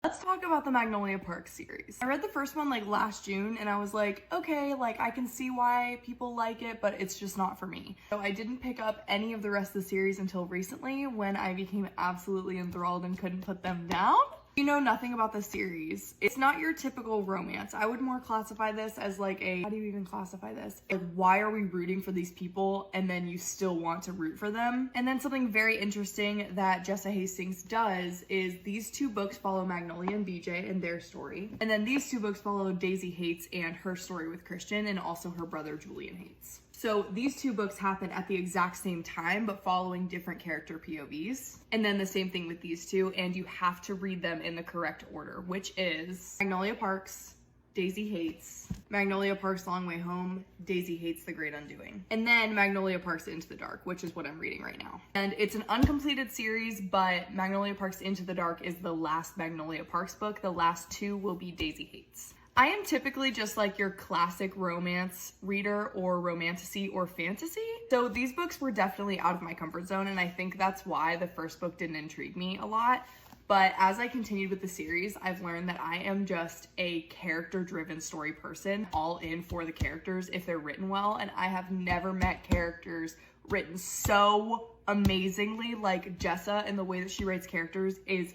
Let's talk about the Magnolia Park series. I read the first one like last June and I was like, okay, like I can see why people like it, but it's just not for me. So I didn't pick up any of the rest of the series until recently when I became absolutely enthralled and couldn't put them down. You know nothing about the series. It's not your typical romance. I would more classify this as like a, how do you even classify this? Like, why are we rooting for these people and then you still want to root for them? And then something very interesting that Jessa Hastings does is these two books follow Magnolia and BJ and their story. And then these two books follow Daisy Hates and her story with Christian and also her brother Julian Hates. So these two books happen at the exact same time, but following different character POVs. And then the same thing with these two, and you have to read them in the correct order, which is Magnolia Parks, Daisy Hates, Magnolia Parks Long Way Home, Daisy Hates The Great Undoing, and then Magnolia Parks Into the Dark, which is what I'm reading right now. And it's an uncompleted series, but Magnolia Parks Into the Dark is the last Magnolia Parks book. The last two will be Daisy Hates. I am typically just like your classic romance reader or romantasy or fantasy. So these books were definitely out of my comfort zone, and I think that's why the first book didn't intrigue me a lot. But as I continued with the series, I've learned that I am just a character-driven story person, all in for the characters if they're written well, and I have never met characters written so amazingly. Like Jessa, and the way that she writes characters is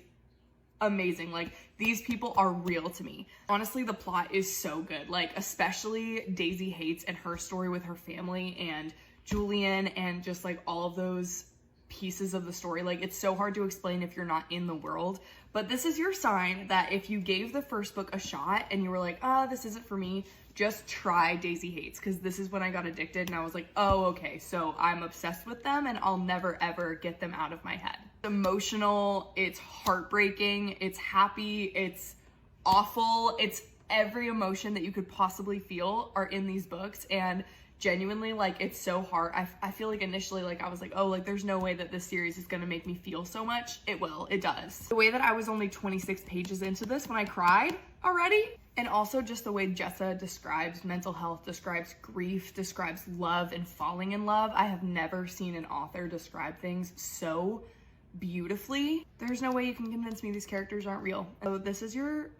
amazing. Like, these people are real to me. Honestly, the plot is so good. Like, especially Daisy Hates and her story with her family and Julian and just like all of those pieces of the story. Like, it's so hard to explain if you're not in the world, but this is your sign that if you gave the first book a shot and you were like, this isn't for me, just try Daisy Hates, because this is when I got addicted and I was like, oh, okay, so I'm obsessed with them and I'll never ever get them out of my head. It's emotional, it's heartbreaking, it's happy, it's awful, it's every emotion that you could possibly feel are in these books. And genuinely, like, it's so hard. I feel like initially, like, I was like, oh, like, there's no way that this series is gonna make me feel so much. It will, it does. The way that I was only 26 pages into this when I cried already, and also just the way Jessa describes mental health, describes grief, describes love and falling in love. I have never seen an author describe things so beautifully. There's no way you can convince me these characters aren't real. So this is your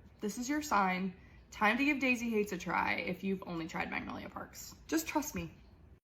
sign. Time to give Daisy Hates a try if you've only tried Magnolia Parks. Just trust me.